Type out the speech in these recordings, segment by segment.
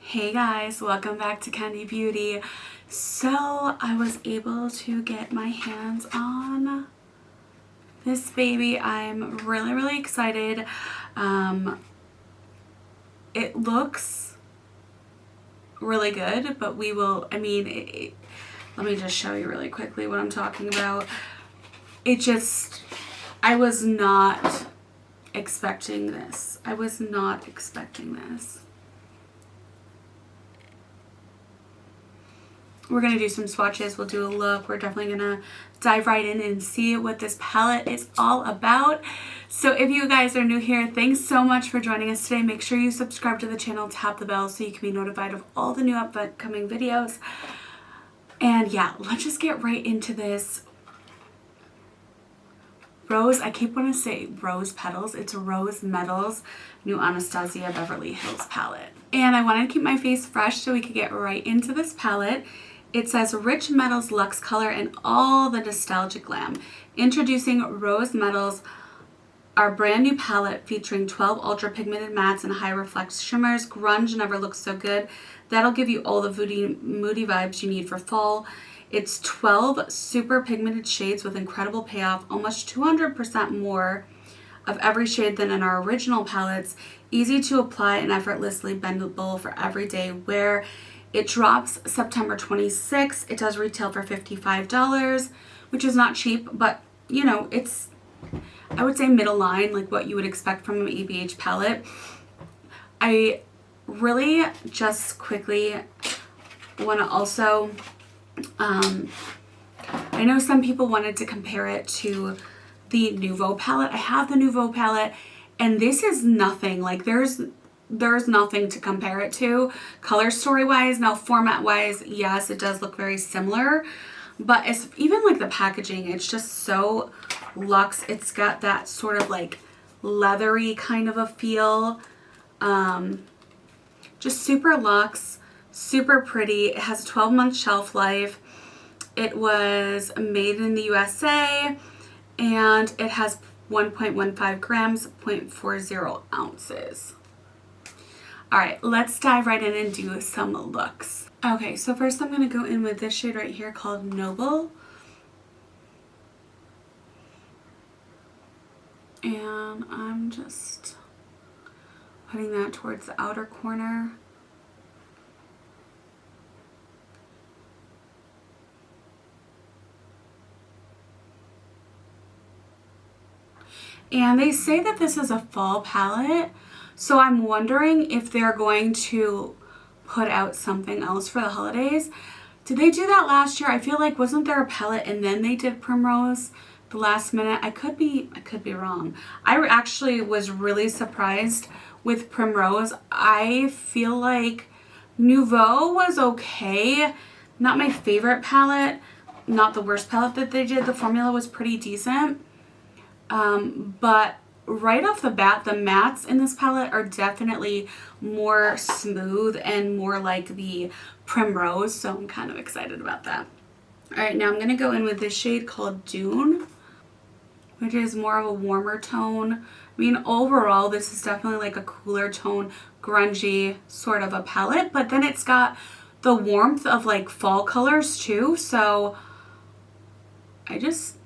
Hey guys, welcome back to Kendi Beauty. So I was able to get my hands on this baby. I'm really excited. It looks really good, but let me just show you really quickly what I'm talking about. I was not expecting this. We're going to do some swatches. We'll do a look. We're definitely going to dive right in and see what this palette is all about. So if you guys are new here, thanks so much for joining us today. Make sure you subscribe to the channel, tap the bell so you can be notified of all the new upcoming videos. And yeah, let's just get right into this. Rose, I keep wanting to say Rose Petals. It's Rose Metals, new Anastasia Beverly Hills palette. And I wanted to keep my face fresh so we could get right into this palette. It says Rich Metals Luxe Color and all the nostalgic glam. Introducing Rose Metals, our brand new palette featuring 12 ultra pigmented mattes and high reflect shimmers. Grunge never looks so good. That'll give you all the moody vibes you need for fall. It's 12 super pigmented shades with incredible payoff, almost 200% more of every shade than in our original palettes. Easy to apply and effortlessly bendable for everyday wear. It drops September 26th. It does retail for $55, which is not cheap, but you know, it's, I would say middle line, like what you would expect from an ABH palette. I really just quickly want to also, I know some people wanted to compare it to the Nouveau palette. I have the Nouveau palette and this is nothing. Like there's nothing to compare it to. Color story wise, now format wise, yes, it does look very similar, but it's even like the packaging, it's just so luxe. It's got that sort of like leathery kind of a feel. Just super luxe, super pretty. It has a 12-month shelf life. It was made in the USA and it has 1.15 grams, 0.40 ounces. All right, let's dive right in and do some looks. Okay, so first I'm going to go in with this shade right here called Noble. And I'm just putting that towards the outer corner. And they say that this is a fall palette, so I'm wondering if they're going to put out something else for the holidays. Did they do that last year? I feel like, wasn't there a palette and then they did Primrose the last minute? I could be wrong. I actually was really surprised with Primrose. I feel like Nouveau was okay. Not my favorite palette, not the worst palette that they did. The formula was pretty decent. But right off the bat, the mattes in this palette are definitely more smooth and more like the Primrose, so I'm kind of excited about that. All right, now I'm going to go in with this shade called Dune, which is more of a warmer tone. I mean, overall, this is definitely like a cooler tone, grungy sort of a palette, but then it's got the warmth of like fall colors too, so I just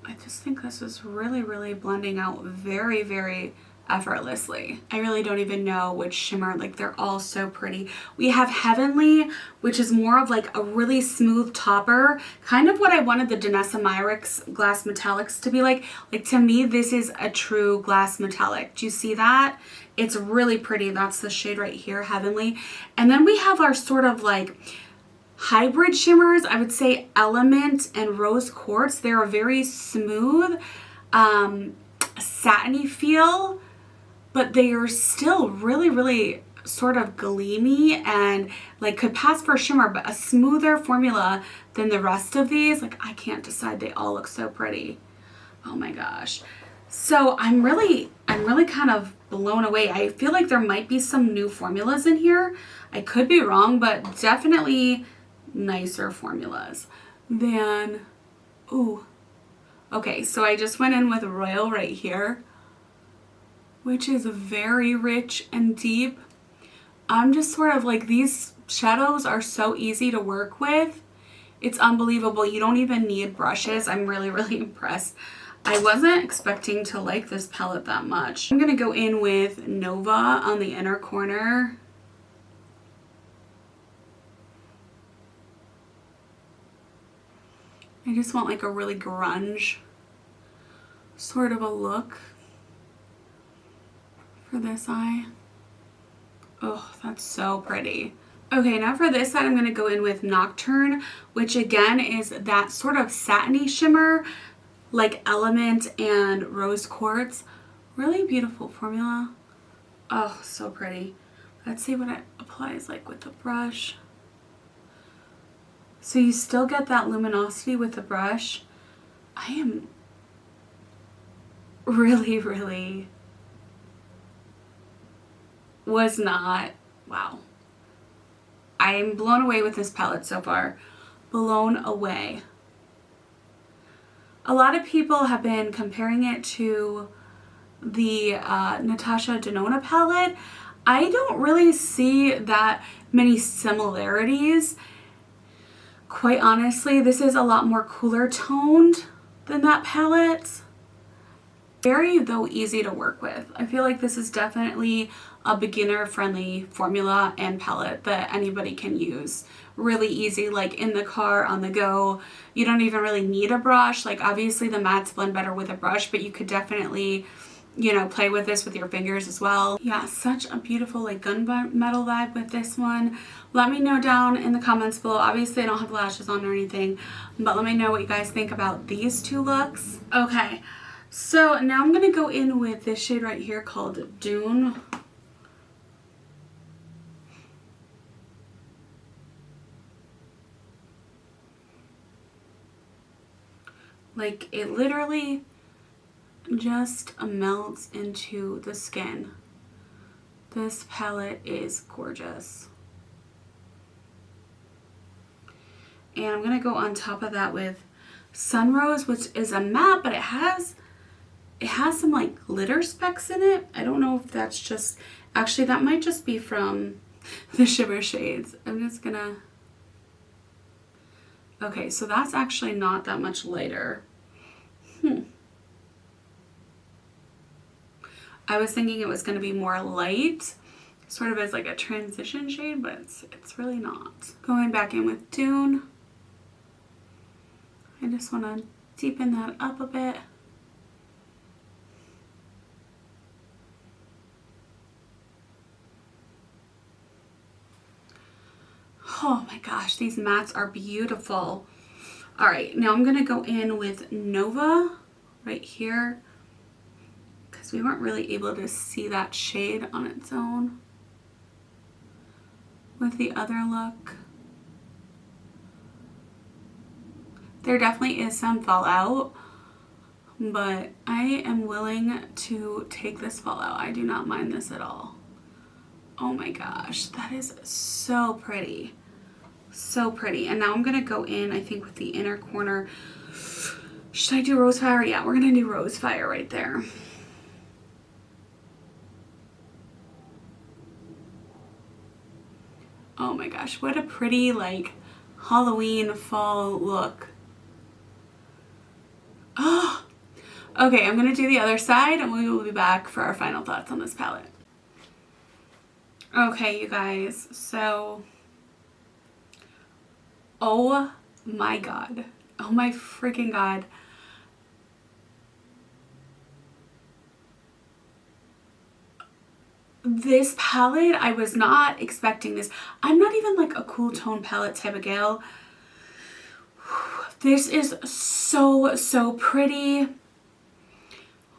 think this is really blending out very effortlessly. I really don't even know which shimmer, like they're all so pretty. We have Heavenly, which is more of like a really smooth topper, kind of what I wanted the Danessa Myricks glass metallics to be like. Like to me, this is a true glass metallic. Do you see that? It's really pretty. That's the shade right here, Heavenly. And then we have our sort of like hybrid shimmers. I would say Element and Rose Quartz. They're a very smooth, satiny feel, but they are still really sort of gleamy and like could pass for a shimmer, but a smoother formula than the rest of these. Like I can't decide. They all look so pretty. Oh my gosh. So I'm really kind of blown away. I feel like there might be some new formulas in here. I could be wrong, but definitely nicer formulas than, ooh. Okay, so I just went in with Royal right here, which is very rich and deep. I'm just sort of like, these shadows are so easy to work with. It's unbelievable. You don't even need brushes. I'm really, really impressed. I wasn't expecting to like this palette that much. I'm going to go in with Nova on the inner corner. I just want like a really grunge sort of a look for this eye. Oh, that's so pretty. Okay, now for this side, I'm going to go in with Nocturne, which again is that sort of satiny shimmer, like Element and Rose Quartz. Really beautiful formula. Oh, so pretty. Let's see what it applies like with the brush. So you still get that luminosity with the brush. I am really, really was not, wow. I'm blown away with this palette so far. Blown away. A lot of people have been comparing it to the Natasha Denona palette. I don't really see that many similarities. Quite honestly, this is a lot more cooler toned than that palette. Very, though, easy to work with. I feel like this is definitely a beginner-friendly formula and palette that anybody can use. Really easy, like in the car, on the go. You don't even really need a brush. Like, obviously the mattes blend better with a brush, but you could definitely, you know, play with this with your fingers as well. Yeah, such a beautiful like gunmetal vibe with this one. Let me know down in the comments below. Obviously I don't have lashes on or anything, but let me know what you guys think about these two looks. Okay, so now I'm gonna go in with this shade right here called Dune. Like, it literally just melts into the skin. This palette is gorgeous. And I'm going to go on top of that with Sunrose, which is a matte, but it has some like glitter specks in it. I don't know if that's just, actually that might just be from the shimmer shades. I'm just gonna, okay, so that's actually not that much lighter. I was thinking it was going to be more light, sort of as like a transition shade, but it's really not. Going back in with Dune. I just want to deepen that up a bit. Oh my gosh, these mattes are beautiful. All right, now I'm going to go in with Nova right here, because we weren't really able to see that shade on its own with the other look. There definitely is some fallout, but I am willing to take this fallout. I do not mind this at all. Oh my gosh, that is so pretty. So pretty. And now I'm going to go in, I think, with the inner corner. Should I do Rose Fire? Yeah, we're going to do Rose Fire right there. Oh my gosh, what a pretty, like, Halloween fall look. Oh, okay, I'm going to do the other side and we will be back for our final thoughts on this palette. Okay, you guys, so, oh my god. Oh my freaking god. This palette, I was not expecting this. I'm not even like a cool tone palette type of gal. This is so, so pretty.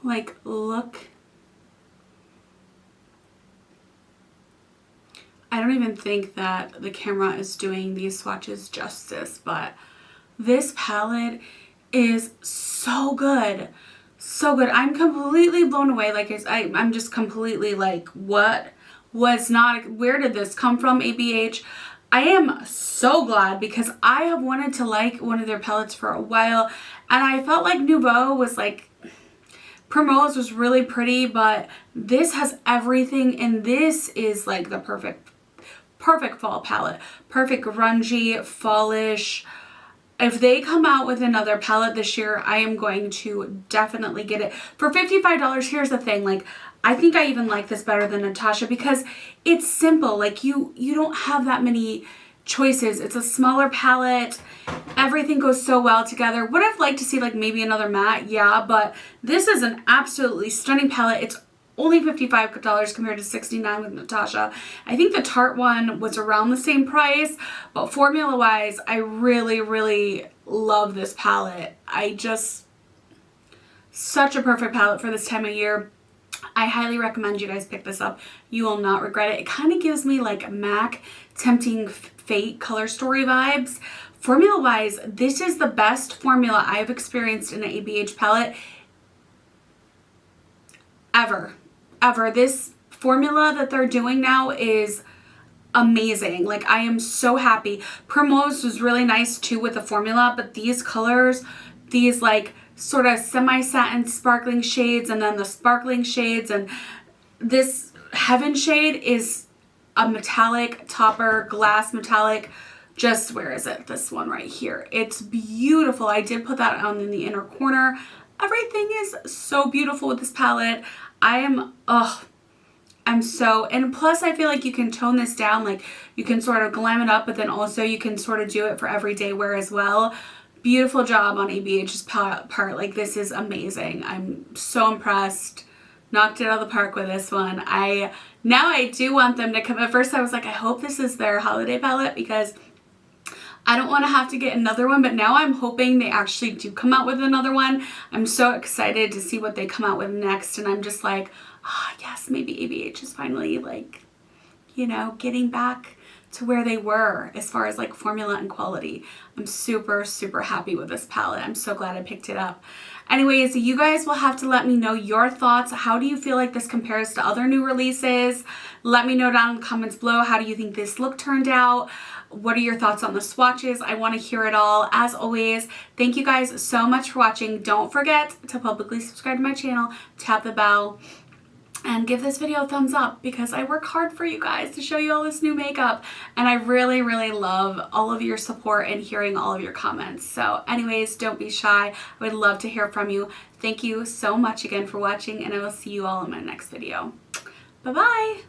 Like, look. I don't even think that the camera is doing these swatches justice, but this palette is so good. So good. I'm completely blown away. Like, I'm just completely like, what was not, where did this come from, ABH? I am so glad, because I have wanted to like one of their palettes for a while, and I felt like Nouveau was like, Primrose was really pretty, but this has everything, and this is like the perfect perfect fall palette. Perfect grungy, fallish. If they come out with another palette this year, I am going to definitely get it. For $55, here's the thing, like, I think I even like this better than Natasha because it's simple. Like, you don't have that many choices. It's a smaller palette. Everything goes so well together. Would have liked to see like maybe another matte? Yeah, but this is an absolutely stunning palette. It's only $55 compared to $69 with Natasha. I think the Tarte one was around the same price, but formula wise, I really, really love this palette. Such a perfect palette for this time of year. I highly recommend you guys pick this up. You will not regret it. It kind of gives me like MAC Tempting Fate color story vibes. Formula wise, this is the best formula I've experienced in an ABH palette ever. This formula that they're doing now is amazing. Like, I am so happy. Primrose was really nice too with the formula, but these colors, these like sort of semi-satin sparkling shades and then the sparkling shades, and this Heaven shade is a metallic topper, glass metallic. Just, where is it? This one right here. It's beautiful. I did put that on in the inner corner. Everything is so beautiful with this palette. and plus I feel like you can tone this down. Like, you can sort of glam it up, but then also you can sort of do it for everyday wear as well. Beautiful job on ABH's part. Like, this is amazing. I'm so impressed. Knocked it out of the park with this one. Now I do want them to come. At first I was like, I hope this is their holiday palette because I don't want to have to get another one, but now I'm hoping they actually do come out with another one. I'm so excited to see what they come out with next, and I'm just like, yes, maybe ABH is finally like, you know, getting back to where they were as far as like formula and quality. I'm super, super happy with this palette. I'm so glad I picked it up. Anyways, you guys will have to let me know your thoughts. How do you feel like this compares to other new releases? Let me know down in the comments below. How do you think this look turned out? What are your thoughts on the swatches? I want to hear it all. As always, thank you guys so much for watching. Don't forget to publicly subscribe to my channel, tap the bell, and give this video a thumbs up because I work hard for you guys to show you all this new makeup, and I really, really love all of your support and hearing all of your comments. So anyways, don't be shy. I would love to hear from you. Thank you so much again for watching, and I will see you all in my next video. Bye-bye.